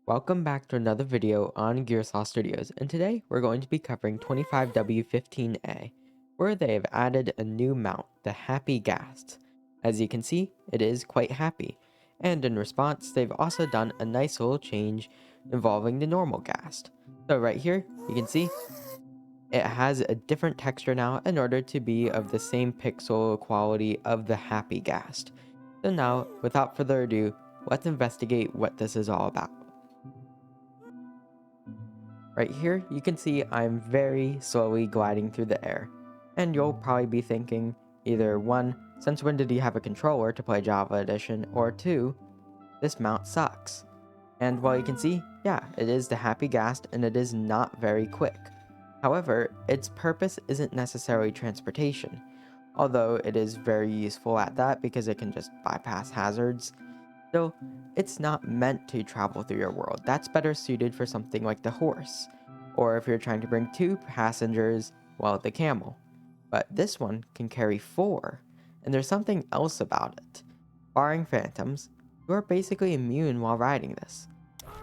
Welcome back to another video on Gearsaw Studios, and today we're going to be covering 25w15a, where they have added a new mount, the Happy Ghast. As you can see, it is quite happy, and in response, they've also done a nice little change involving the normal Ghast. So right here, you can see, it has a different texture now in order to be of the same pixel quality of the Happy Ghast. So now, without further ado, let's investigate what this is all about. Right here, you can see I'm very slowly gliding through the air. And you'll probably be thinking, either 1, since when did he have a controller to play Java Edition, or 2, this mount sucks. And while you can see, yeah, it is the Happy Ghast and it is not very quick. However, its purpose isn't necessarily transportation, although it is very useful at that because it can just bypass hazards. Still, it's not meant to travel through your world. That's better suited for something like the horse, or if you're trying to bring 2 passengers, well, the camel. But this one can carry 4, and there's something else about it. Barring phantoms, you are basically immune while riding this.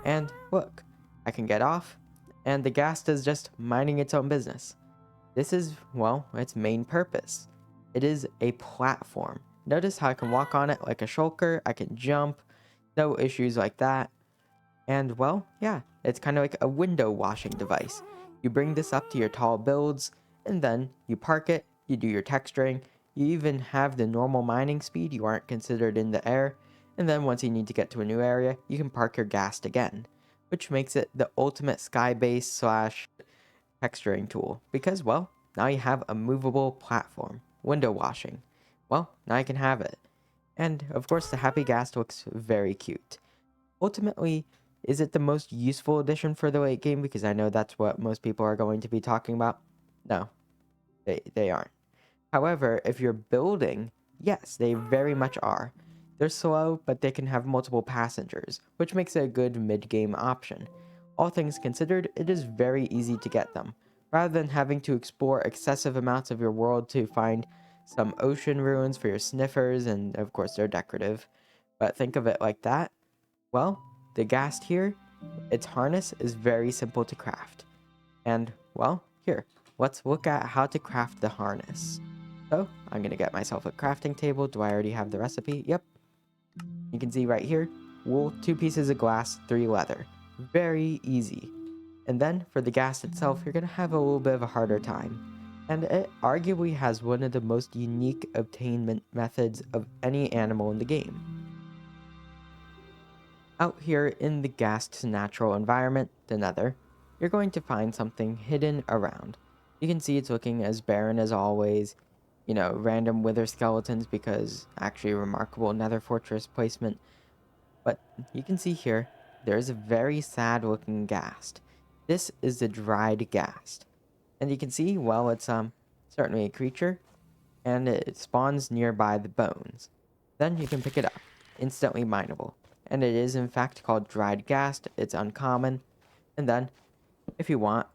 And look, I can get off, and the Ghast is just minding its own business. This is, well, its main purpose. It is a platform. Notice how I can walk on it like a shulker, I can jump, no issues like that. And well, yeah, it's kind of like a window washing device. You bring this up to your tall builds, and then you park it, you do your texturing, you even have the normal mining speed, you aren't considered in the air, and then once you need to get to a new area, you can park your Ghast again, which makes it the ultimate sky base slash texturing tool, because well, now you have a movable platform, window washing. Well, now you can have it. And of course, the Happy Ghast looks very cute. Ultimately, is it the most useful addition for the late game? Because I know that's what most people are going to be talking about. No, they aren't. However, if you're building, yes, they very much are. They're slow, but they can have multiple passengers, which makes it a good mid-game option. All things considered, it is very easy to get them, rather than having to explore excessive amounts of your world to find some ocean ruins for your sniffers, and of course they're decorative. But think of it like that. Well, the Ghast here, its harness is very simple to craft. And, well, here, let's look at how to craft the harness. So, I'm going to get myself a crafting table. Do I already have the recipe? Yep. You can see right here, wool, 2 pieces of glass, 3 leather. Very easy. And then, for the Ghast itself, you're going to have a little bit of a harder time. And it arguably has one of the most unique obtainment methods of any animal in the game. Out here in the Ghast's natural environment, the Nether, you're going to find something hidden around. You can see it's looking as barren as always, random wither skeletons because actually remarkable Nether fortress placement. But you can see here, there's a very sad looking Ghast. This is the dried Ghast. And you can see, well, it's certainly a creature, and it spawns nearby the bones. Then you can pick it up, instantly mineable. And it is in fact called dried Ghast. It's uncommon. And then, if you want,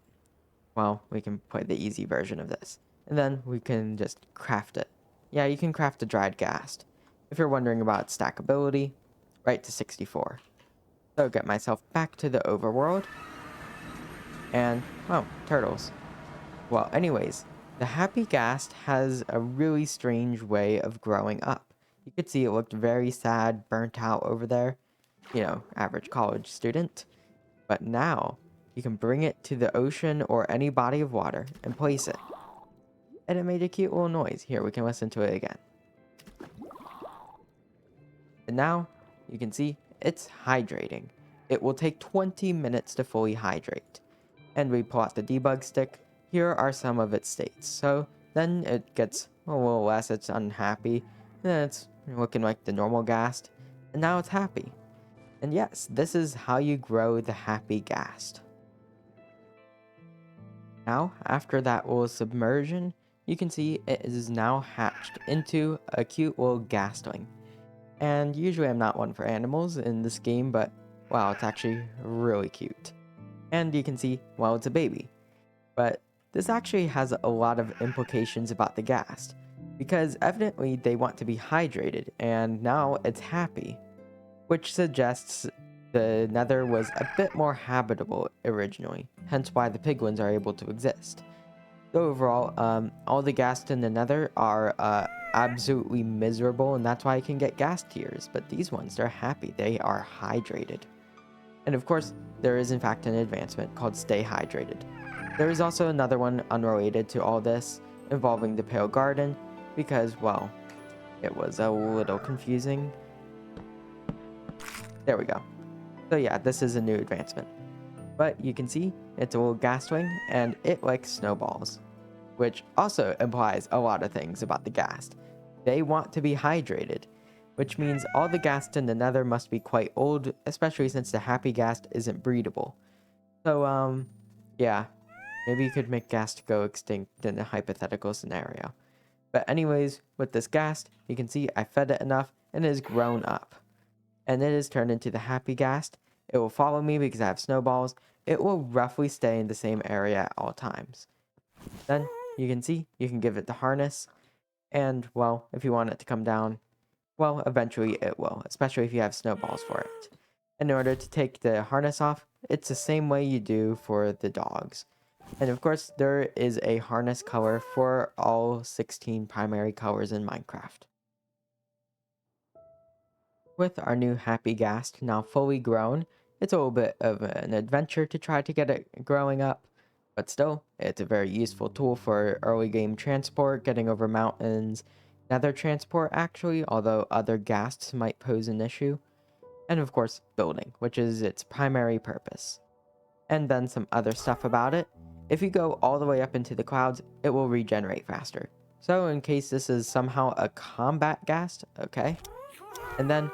well, we can play the easy version of this. And then we can just craft it. Yeah, you can craft a dried Ghast. If you're wondering about stackability, right to 64. So get myself back to the overworld. And, oh, turtles. Well, anyways, the Happy Ghast has a really strange way of growing up. You could see it looked very sad, burnt out over there. Average college student. But now, you can bring it to the ocean or any body of water and place it. And it made a cute little noise. Here, we can listen to it again. And now, you can see it's hydrating. It will take 20 minutes to fully hydrate. And we pull out the debug stick. Here are some of its states. So then it gets a little less, it's unhappy. And then it's looking like the normal Ghast. And now it's happy. And yes, this is how you grow the Happy Ghast. Now, after that little submersion, you can see it is now hatched into a cute little Ghastling. And usually I'm not one for animals in this game, but wow, it's actually really cute. And you can see, well, it's a baby. But this actually has a lot of implications about the Ghast, because evidently they want to be hydrated, and now it's happy. Which suggests the nether was a bit more habitable originally, hence why the piglins are able to exist. So overall, all the ghast in the nether are absolutely miserable, and that's why I can get ghast tears. But these ones, they're happy. They are hydrated. And of course, there is in fact an advancement called Stay Hydrated. There is also another one unrelated to all this, involving the Pale Garden, because, well, it was a little confusing. There we go. So yeah, this is a new advancement. But you can see, it's a little ghast wing, and it likes snowballs. Which also implies a lot of things about the ghast. They want to be hydrated, which means all the ghast in the nether must be quite old, especially since the Happy Ghast isn't breedable. So, yeah, maybe you could make ghast go extinct in a hypothetical scenario. But anyways, with this ghast, you can see I fed it enough and it has grown up. And it is turned into the Happy Ghast. It will follow me because I have snowballs. It will roughly stay in the same area at all times. Then, you can see, you can give it the harness. And, well, if you want it to come down, well, eventually it will, especially if you have snowballs for it. In order to take the harness off, it's the same way you do for the dogs. And of course, there is a harness color for all 16 primary colors in Minecraft. With our new Happy Ghast now fully grown, it's a little bit of an adventure to try to get it growing up. But still, it's a very useful tool for early game transport, getting over mountains, nether transport actually, although other ghasts might pose an issue. And of course, building, which is its primary purpose. And then some other stuff about it. If you go all the way up into the clouds, it will regenerate faster. So in case this is somehow a combat ghast, okay. And then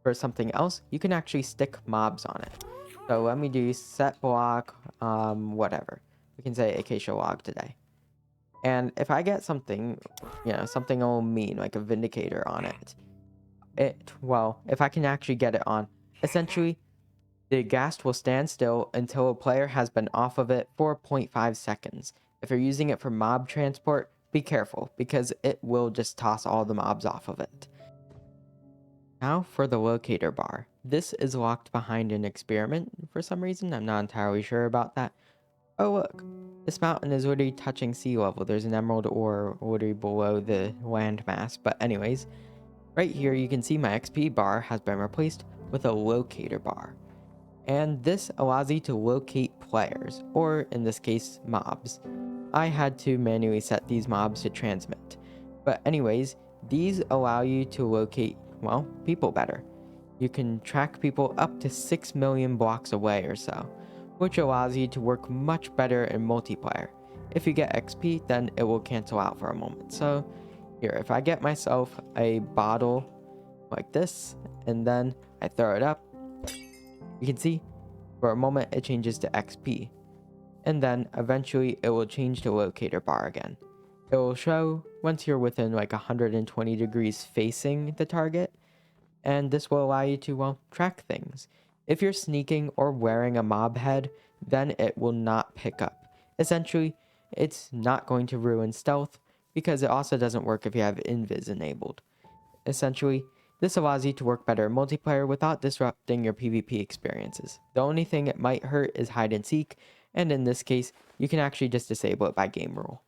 for something else, you can actually stick mobs on it. So let me do set block, whatever. We can say acacia log today. And if I get something, something all mean, like a vindicator on it, well, if I can actually get it on, essentially, the ghast will stand still until a player has been off of it for 0.5 seconds. If you're using it for mob transport, be careful, because it will just toss all the mobs off of it. Now for the locator bar. This is locked behind an experiment for some reason. I'm not entirely sure about that. Oh look, this mountain is literally touching sea level. There's an emerald ore literally below the landmass. But anyways, right here you can see my XP bar has been replaced with a locator bar. And this allows you to locate players, or in this case, mobs. I had to manually set these mobs to transmit. But anyways, these allow you to locate, well, people better. You can track people up to 6 million blocks away or so, which allows you to work much better in multiplayer. If you get XP, then it will cancel out for a moment. So here, if I get myself a bottle like this, and then I throw it up, you can see, for a moment it changes to XP. And then eventually it will change to locator bar again. It will show once you're within like 120 degrees facing the target, and this will allow you to, well, track things. If you're sneaking or wearing a mob head, then it will not pick up. Essentially, it's not going to ruin stealth, because it also doesn't work if you have invis enabled. Essentially, this allows you to work better in multiplayer without disrupting your PvP experiences. The only thing it might hurt is hide and seek, and in this case, you can actually just disable it by game rule.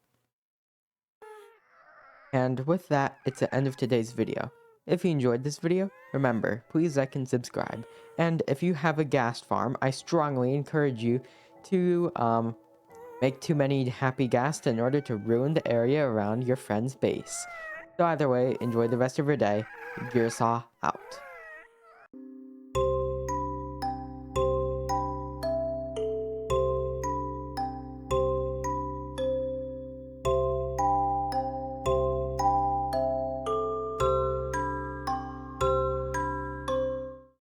And with that, it's the end of today's video. If you enjoyed this video, remember, please like and subscribe. And if you have a ghast farm, I strongly encourage you to make too many Happy Ghast in order to ruin the area around your friend's base. So either way, enjoy the rest of your day. Gearsaw out.